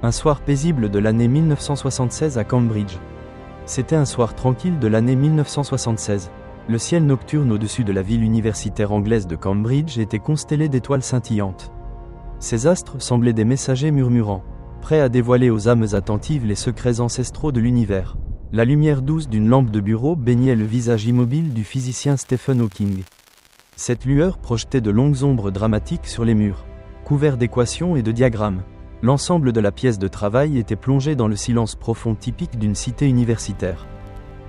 Un soir paisible de l'année 1976 à Cambridge. C'était un soir tranquille de l'année 1976. Le ciel nocturne au-dessus de la ville universitaire anglaise de Cambridge était constellé d'étoiles scintillantes. Ces astres semblaient des messagers murmurants, prêts à dévoiler aux âmes attentives les secrets ancestraux de l'univers. La lumière douce d'une lampe de bureau baignait le visage immobile du physicien Stephen Hawking. Cette lueur projetait de longues ombres dramatiques sur les murs, couverts d'équations et de diagrammes. L'ensemble de la pièce de travail était plongé dans le silence profond typique d'une cité universitaire.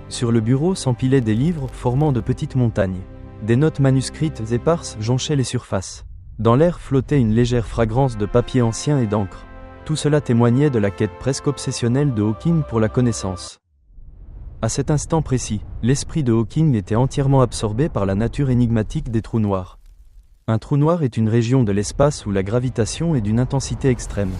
Sur le bureau s'empilaient des livres formant de petites montagnes. Des notes manuscrites éparses jonchaient les surfaces. Dans l'air flottait une légère fragrance de papier ancien et d'encre. Tout cela témoignait de la quête presque obsessionnelle de Hawking pour la connaissance. À cet instant précis, l'esprit de Hawking était entièrement absorbé par la nature énigmatique des trous noirs. Un trou noir est une région de l'espace où la gravitation est d'une intensité extrême.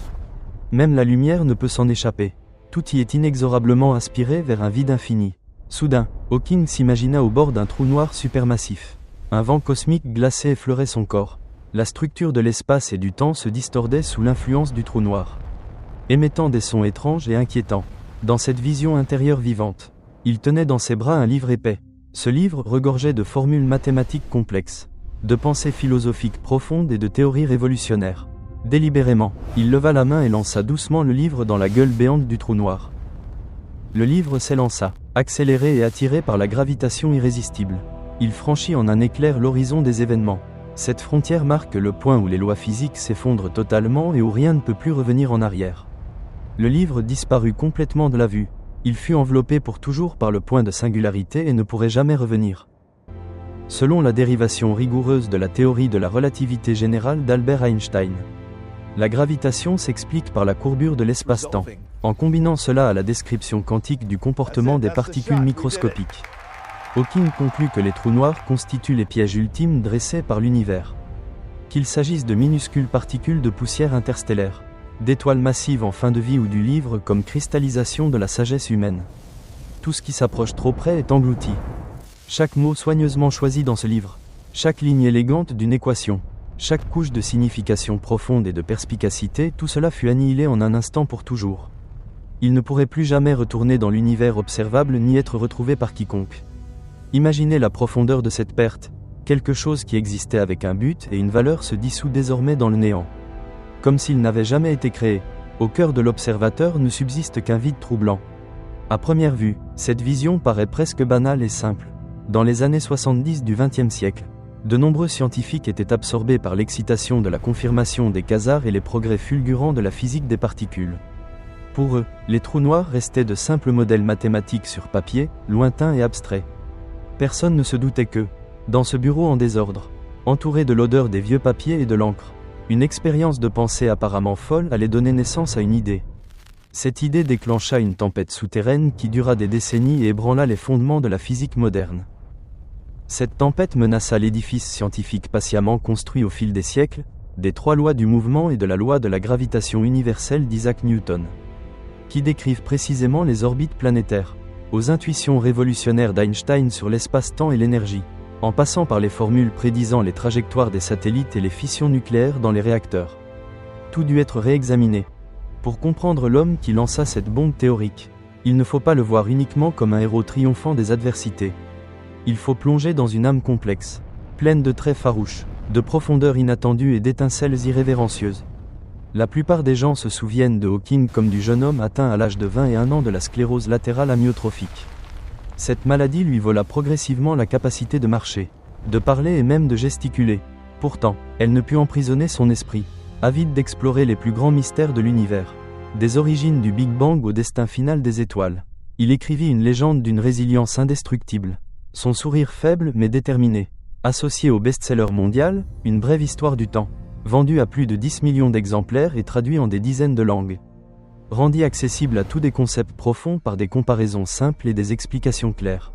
Même la lumière ne peut s'en échapper. Tout y est inexorablement aspiré vers un vide infini. Soudain, Hawking s'imagina au bord d'un trou noir supermassif. Un vent cosmique glacé effleurait son corps. La structure de l'espace et du temps se distordait sous l'influence du trou noir, émettant des sons étranges et inquiétants. Dans cette vision intérieure vivante, il tenait dans ses bras un livre épais. Ce livre regorgeait de formules mathématiques complexes, de pensées philosophiques profondes et de théories révolutionnaires. Délibérément, il leva la main et lança doucement le livre dans la gueule béante du trou noir. Le livre s'élança, accéléré et attiré par la gravitation irrésistible. Il franchit en un éclair l'horizon des événements. Cette frontière marque le point où les lois physiques s'effondrent totalement et où rien ne peut plus revenir en arrière. Le livre disparut complètement de la vue. Il fut enveloppé pour toujours par le point de singularité et ne pourrait jamais revenir. Selon la dérivation rigoureuse de la théorie de la relativité générale d'Albert Einstein, la gravitation s'explique par la courbure de l'espace-temps, en combinant cela à la description quantique du comportement des particules microscopiques. Hawking conclut que les trous noirs constituent les pièges ultimes dressés par l'univers. Qu'il s'agisse de minuscules particules de poussière interstellaire, d'étoiles massives en fin de vie ou du livre comme cristallisation de la sagesse humaine. Tout ce qui s'approche trop près est englouti. Chaque mot soigneusement choisi dans ce livre, chaque ligne élégante d'une équation, chaque couche de signification profonde et de perspicacité, tout cela fut annihilé en un instant pour toujours. Il ne pourrait plus jamais retourner dans l'univers observable ni être retrouvé par quiconque. Imaginez la profondeur de cette perte. Quelque chose qui existait avec un but et une valeur se dissout désormais dans le néant. Comme s'il n'avait jamais été créé. Au cœur de l'observateur ne subsiste qu'un vide troublant. À première vue, cette vision paraît presque banale et simple. Dans les années 70 du XXe siècle, de nombreux scientifiques étaient absorbés par l'excitation de la confirmation des quasars et les progrès fulgurants de la physique des particules. Pour eux, les trous noirs restaient de simples modèles mathématiques sur papier, lointains et abstraits. Personne ne se doutait que, dans ce bureau en désordre, entouré de l'odeur des vieux papiers et de l'encre, une expérience de pensée apparemment folle allait donner naissance à une idée. Cette idée déclencha une tempête souterraine qui dura des décennies et ébranla les fondements de la physique moderne. Cette tempête menaça l'édifice scientifique patiemment construit au fil des siècles, des trois lois du mouvement et de la loi de la gravitation universelle d'Isaac Newton, qui décrivent précisément les orbites planétaires, aux intuitions révolutionnaires d'Einstein sur l'espace-temps et l'énergie, en passant par les formules prédisant les trajectoires des satellites et les fissions nucléaires dans les réacteurs. Tout dut être réexaminé. Pour comprendre l'homme qui lança cette bombe théorique, il ne faut pas le voir uniquement comme un héros triomphant des adversités. Il faut plonger dans une âme complexe, pleine de traits farouches, de profondeurs inattendues et d'étincelles irrévérencieuses. La plupart des gens se souviennent de Hawking comme du jeune homme atteint à l'âge de 21 ans de la sclérose latérale amyotrophique. Cette maladie lui vola progressivement la capacité de marcher, de parler et même de gesticuler. Pourtant, elle ne put emprisonner son esprit, avide d'explorer les plus grands mystères de l'univers. Des origines du Big Bang au destin final des étoiles. Il écrivit une légende d'une résilience indestructible. Son sourire faible mais déterminé, associé au best-seller mondial, Une brève histoire du temps, vendu à plus de 10 millions d'exemplaires et traduit en des dizaines de langues, rendit accessible à tous des concepts profonds par des comparaisons simples et des explications claires.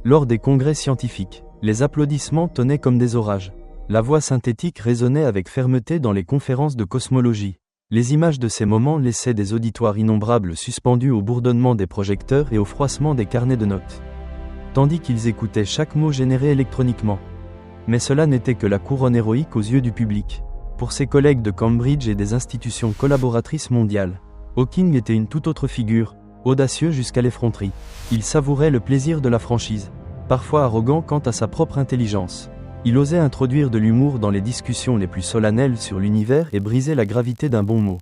Lors des congrès scientifiques, les applaudissements tonnaient comme des orages. La voix synthétique résonnait avec fermeté dans les conférences de cosmologie. Les images de ces moments laissaient des auditoires innombrables suspendus au bourdonnement des projecteurs et au froissement des carnets de notes, tandis qu'ils écoutaient chaque mot généré électroniquement. Mais cela n'était que la couronne héroïque aux yeux du public. Pour ses collègues de Cambridge et des institutions collaboratrices mondiales, Hawking était une toute autre figure, audacieux jusqu'à l'effronterie. Il savourait le plaisir de la franchise, parfois arrogant quant à sa propre intelligence. Il osait introduire de l'humour dans les discussions les plus solennelles sur l'univers et briser la gravité d'un bon mot.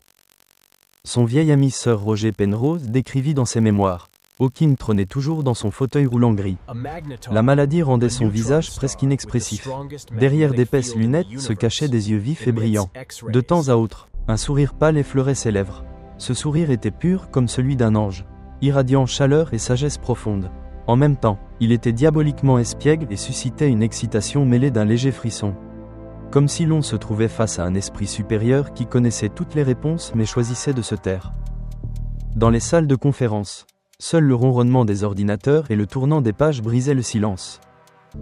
Son vieil ami Sir Roger Penrose décrivit dans ses mémoires: Hawking trônait toujours dans son fauteuil roulant gris. La maladie rendait son visage presque inexpressif. Derrière d'épaisses lunettes se cachaient des yeux vifs et brillants. De temps à autre, un sourire pâle effleurait ses lèvres. Ce sourire était pur comme celui d'un ange, irradiant chaleur et sagesse profonde. En même temps, il était diaboliquement espiègle et suscitait une excitation mêlée d'un léger frisson. Comme si l'on se trouvait face à un esprit supérieur qui connaissait toutes les réponses mais choisissait de se taire. Dans les salles de conférence, seul le ronronnement des ordinateurs et le tournant des pages brisaient le silence.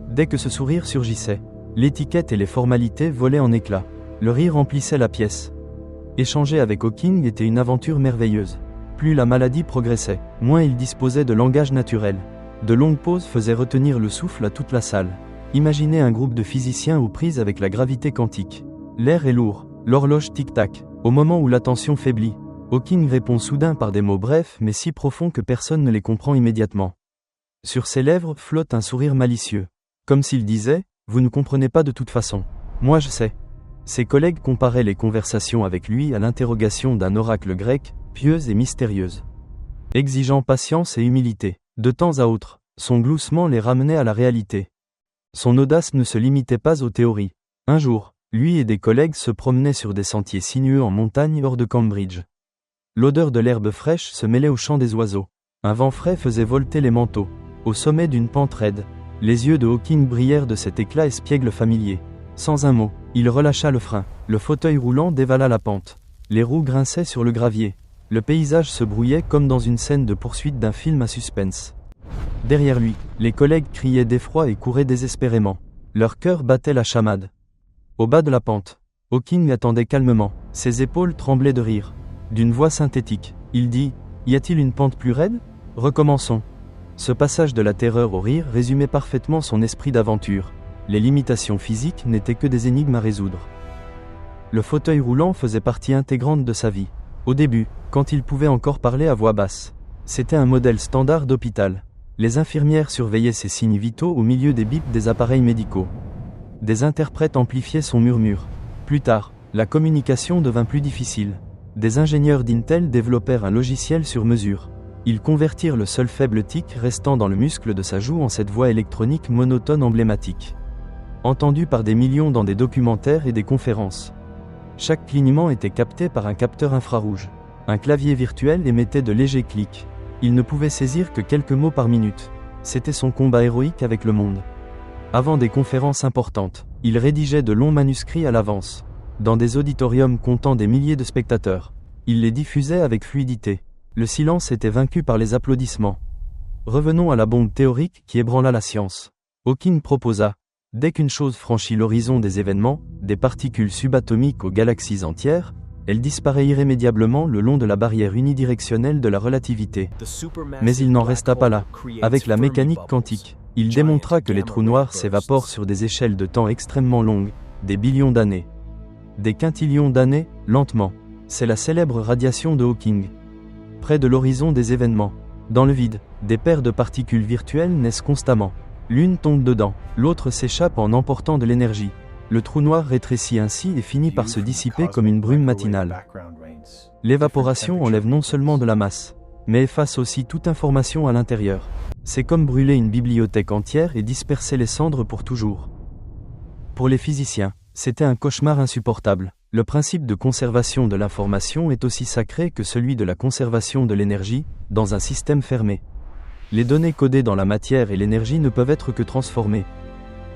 Dès que ce sourire surgissait, l'étiquette et les formalités volaient en éclats. Le rire remplissait la pièce. Échanger avec Hawking était une aventure merveilleuse. Plus la maladie progressait, moins il disposait de langage naturel. De longues pauses faisaient retenir le souffle à toute la salle. Imaginez un groupe de physiciens aux prises avec la gravité quantique. L'air est lourd, l'horloge tic-tac. Au moment où l'attention faiblit, Hawking répond soudain par des mots brefs mais si profonds que personne ne les comprend immédiatement. Sur ses lèvres flotte un sourire malicieux. Comme s'il disait: « Vous ne comprenez pas de toute façon. Moi je sais. » Ses collègues comparaient les conversations avec lui à l'interrogation d'un oracle grec, pieuse et mystérieuse. Exigeant patience et humilité. De temps à autre, son gloussement les ramenait à la réalité. Son audace ne se limitait pas aux théories. Un jour, lui et des collègues se promenaient sur des sentiers sinueux en montagne hors de Cambridge. L'odeur de l'herbe fraîche se mêlait au chant des oiseaux. Un vent frais faisait volter les manteaux. Au sommet d'une pente raide, les yeux de Hawking brillèrent de cet éclat espiègle familier. Sans un mot, il relâcha le frein. Le fauteuil roulant dévala la pente. Les roues grinçaient sur le gravier. Le paysage se brouillait comme dans une scène de poursuite d'un film à suspense. Derrière lui, les collègues criaient d'effroi et couraient désespérément. Leur cœur battait la chamade. Au bas de la pente, Hawking attendait calmement. Ses épaules tremblaient de rire. D'une voix synthétique, il dit: « Y a-t-il une pente plus raide ? Recommençons. » Ce passage de la terreur au rire résumait parfaitement son esprit d'aventure. Les limitations physiques n'étaient que des énigmes à résoudre. Le fauteuil roulant faisait partie intégrante de sa vie. Au début, quand il pouvait encore parler à voix basse, c'était un modèle standard d'hôpital. Les infirmières surveillaient ses signes vitaux au milieu des bips des appareils médicaux. Des interprètes amplifiaient son murmure. Plus tard, la communication devint plus difficile. Des ingénieurs d'Intel développèrent un logiciel sur mesure. Ils convertirent le seul faible tic restant dans le muscle de sa joue en cette voix électronique monotone emblématique. Entendue par des millions dans des documentaires et des conférences. Chaque clignement était capté par un capteur infrarouge. Un clavier virtuel émettait de légers clics. Il ne pouvait saisir que quelques mots par minute. C'était son combat héroïque avec le monde. Avant des conférences importantes, il rédigeait de longs manuscrits à l'avance. Dans des auditoriums comptant des milliers de spectateurs, il les diffusait avec fluidité. Le silence était vaincu par les applaudissements. Revenons à la bombe théorique qui ébranla la science. Hawking proposa: dès qu'une chose franchit l'horizon des événements, des particules subatomiques aux galaxies entières, elle disparaît irrémédiablement le long de la barrière unidirectionnelle de la relativité. Mais il n'en resta pas là. Avec la mécanique quantique, il démontra que les trous noirs s'évaporent sur des échelles de temps extrêmement longues, des billions d'années. Des quintillions d'années, lentement. C'est la célèbre radiation de Hawking. Près de l'horizon des événements, dans le vide, des paires de particules virtuelles naissent constamment. L'une tombe dedans, l'autre s'échappe en emportant de l'énergie. Le trou noir rétrécit ainsi et finit par se dissiper comme une brume matinale. L'évaporation enlève non seulement de la masse, mais efface aussi toute information à l'intérieur. C'est comme brûler une bibliothèque entière et disperser les cendres pour toujours. Pour les physiciens, c'était un cauchemar insupportable. Le principe de conservation de l'information est aussi sacré que celui de la conservation de l'énergie, dans un système fermé. Les données codées dans la matière et l'énergie ne peuvent être que transformées.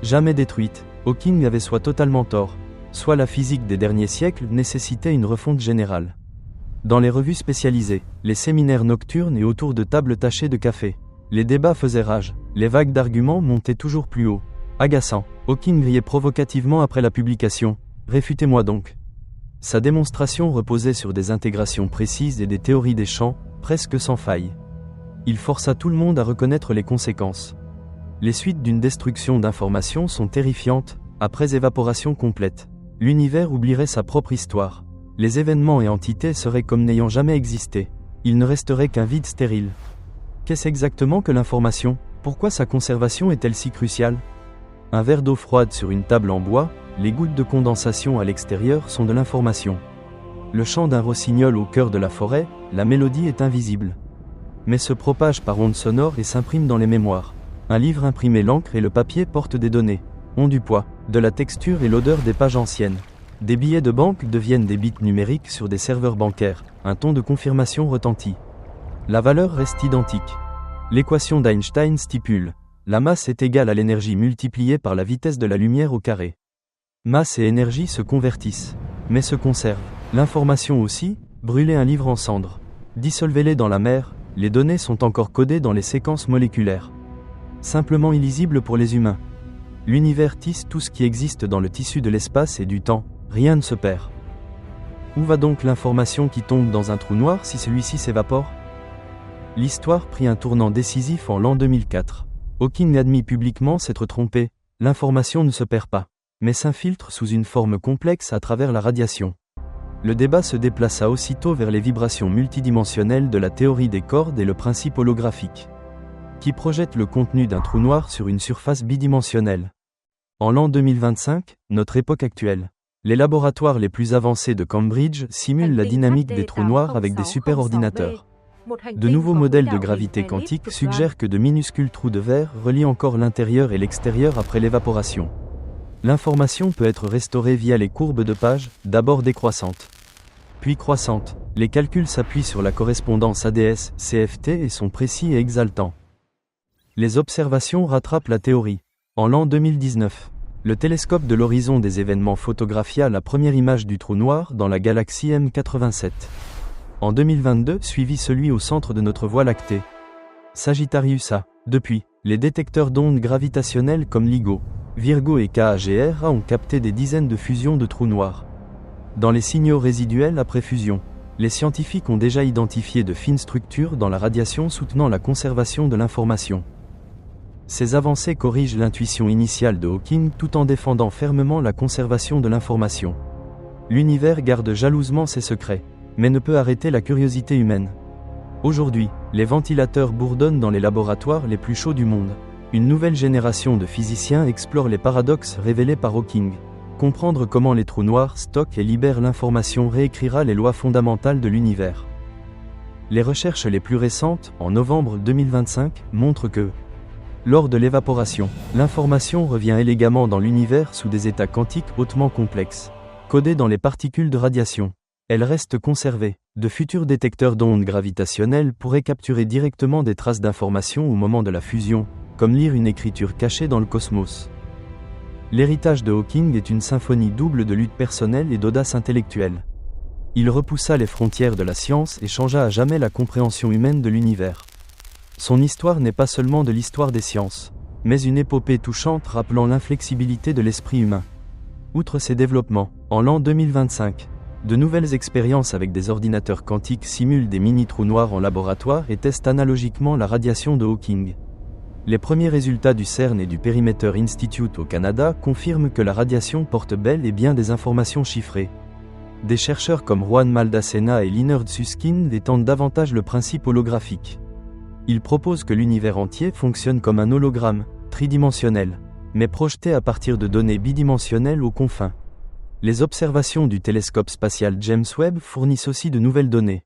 Jamais détruites. Hawking avait soit totalement tort, soit la physique des derniers siècles nécessitait une refonte générale. Dans les revues spécialisées, les séminaires nocturnes et autour de tables tachées de café, les débats faisaient rage, les vagues d'arguments montaient toujours plus haut. Agaçant, Hawking riait provocativement après la publication: « Réfutez-moi donc ». Sa démonstration reposait sur des intégrations précises et des théories des champs, presque sans faille. Il força tout le monde à reconnaître les conséquences. Les suites d'une destruction d'informations sont terrifiantes, après évaporation complète. L'univers oublierait sa propre histoire. Les événements et entités seraient comme n'ayant jamais existé. Il ne resterait qu'un vide stérile. Qu'est-ce exactement que l'information? Pourquoi sa conservation est-elle si cruciale? Un verre d'eau froide sur une table en bois, les gouttes de condensation à l'extérieur sont de l'information. Le chant d'un rossignol au cœur de la forêt, la mélodie est invisible. Mais se propage par ondes sonores et s'imprime dans les mémoires. Un livre imprimé, l'encre et le papier portent des données, ont du poids, de la texture et l'odeur des pages anciennes. Des billets de banque deviennent des bits numériques sur des serveurs bancaires, un ton de confirmation retentit. La valeur reste identique. L'équation d'Einstein stipule: la masse est égale à l'énergie multipliée par la vitesse de la lumière au carré. Masse et énergie se convertissent, mais se conservent. L'information aussi, brûlez un livre en cendres. Dissolvez-les dans la mer, les données sont encore codées dans les séquences moléculaires. Simplement illisibles pour les humains. L'univers tisse tout ce qui existe dans le tissu de l'espace et du temps, rien ne se perd. Où va donc l'information qui tombe dans un trou noir si celui-ci s'évapore? L'histoire prit un tournant décisif en l'an 2004. Hawking admit publiquement s'être trompé, l'information ne se perd pas, mais s'infiltre sous une forme complexe à travers la radiation. Le débat se déplaça aussitôt vers les vibrations multidimensionnelles de la théorie des cordes et le principe holographique, qui projette le contenu d'un trou noir sur une surface bidimensionnelle. En l'an 2025, notre époque actuelle, les laboratoires les plus avancés de Cambridge simulent la dynamique des trous noirs avec des superordinateurs. De nouveaux modèles de gravité quantique suggèrent que de minuscules trous de verre relient encore l'intérieur et l'extérieur après l'évaporation. L'information peut être restaurée via les courbes de page, d'abord décroissantes, puis croissantes. Les calculs s'appuient sur la correspondance ADS-CFT et sont précis et exaltants. Les observations rattrapent la théorie. En l'an 2019, le télescope de l'horizon des événements photographia la première image du trou noir dans la galaxie M87. En 2022 suivit celui au centre de notre Voie lactée, Sagittarius A. Depuis, les détecteurs d'ondes gravitationnelles comme LIGO, Virgo et KAGRA ont capté des dizaines de fusions de trous noirs. Dans les signaux résiduels après fusion, les scientifiques ont déjà identifié de fines structures dans la radiation soutenant la conservation de l'information. Ces avancées corrigent l'intuition initiale de Hawking tout en défendant fermement la conservation de l'information. L'univers garde jalousement ses secrets, mais ne peut arrêter la curiosité humaine. Aujourd'hui, les ventilateurs bourdonnent dans les laboratoires les plus chauds du monde. Une nouvelle génération de physiciens explore les paradoxes révélés par Hawking. Comprendre comment les trous noirs stockent et libèrent l'information réécrira les lois fondamentales de l'univers. Les recherches les plus récentes, en novembre 2025, montrent que, lors de l'évaporation, l'information revient élégamment dans l'univers sous des états quantiques hautement complexes, codés dans les particules de radiation. Elle reste conservée. De futurs détecteurs d'ondes gravitationnelles pourraient capturer directement des traces d'information au moment de la fusion, comme lire une écriture cachée dans le cosmos. L'héritage de Hawking est une symphonie double de lutte personnelle et d'audace intellectuelle. Il repoussa les frontières de la science et changea à jamais la compréhension humaine de l'univers. Son histoire n'est pas seulement de l'histoire des sciences, mais une épopée touchante rappelant l'inflexibilité de l'esprit humain. Outre ces développements, en l'an 2025, de nouvelles expériences avec des ordinateurs quantiques simulent des mini-trous noirs en laboratoire et testent analogiquement la radiation de Hawking. Les premiers résultats du CERN et du Perimeter Institute au Canada confirment que la radiation porte bel et bien des informations chiffrées. Des chercheurs comme Juan Maldacena et Leonard Susskind étendent davantage le principe holographique. Ils proposent que l'univers entier fonctionne comme un hologramme, tridimensionnel, mais projeté à partir de données bidimensionnelles aux confins. Les observations du télescope spatial James Webb fournissent aussi de nouvelles données.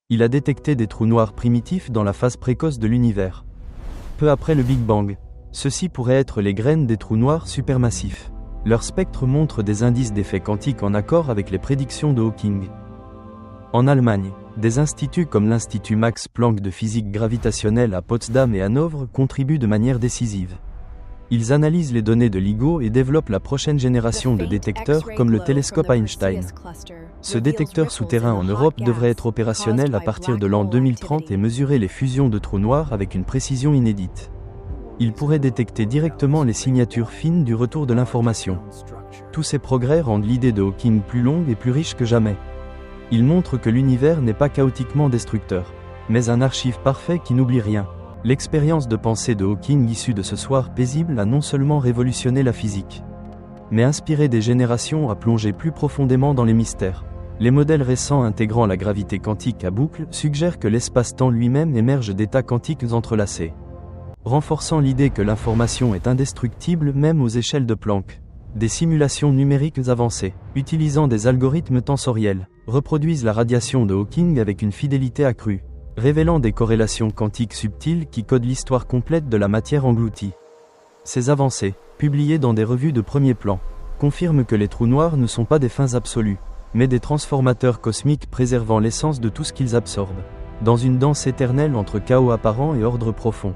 Il a détecté des trous noirs primitifs dans la phase précoce de l'univers. Peu après le Big Bang, ceux-ci pourraient être les graines des trous noirs supermassifs. Leur spectre montre des indices d'effets quantiques en accord avec les prédictions de Hawking. En Allemagne, des instituts comme l'Institut Max Planck de physique gravitationnelle à Potsdam et Hanovre contribuent de manière décisive. Ils analysent les données de LIGO et développent la prochaine génération de détecteurs comme le télescope Einstein. Ce détecteur souterrain en Europe devrait être opérationnel à partir de l'an 2030 et mesurer les fusions de trous noirs avec une précision inédite. Il pourrait détecter directement les signatures fines du retour de l'information. Tous ces progrès rendent l'idée de Hawking plus longue et plus riche que jamais. Ils montrent que l'univers n'est pas chaotiquement destructeur, mais un archive parfait qui n'oublie rien. L'expérience de pensée de Hawking issue de ce soir paisible a non seulement révolutionné la physique, mais inspirer des générations à plonger plus profondément dans les mystères. Les modèles récents intégrant la gravité quantique à boucle suggèrent que l'espace-temps lui-même émerge d'états quantiques entrelacés, renforçant l'idée que l'information est indestructible même aux échelles de Planck. Des simulations numériques avancées, utilisant des algorithmes tensoriels, reproduisent la radiation de Hawking avec une fidélité accrue, révélant des corrélations quantiques subtiles qui codent l'histoire complète de la matière engloutie. Ces avancées, publiées dans des revues de premier plan, confirment que les trous noirs ne sont pas des fins absolues, mais des transformateurs cosmiques préservant l'essence de tout ce qu'ils absorbent, dans une danse éternelle entre chaos apparent et ordre profond.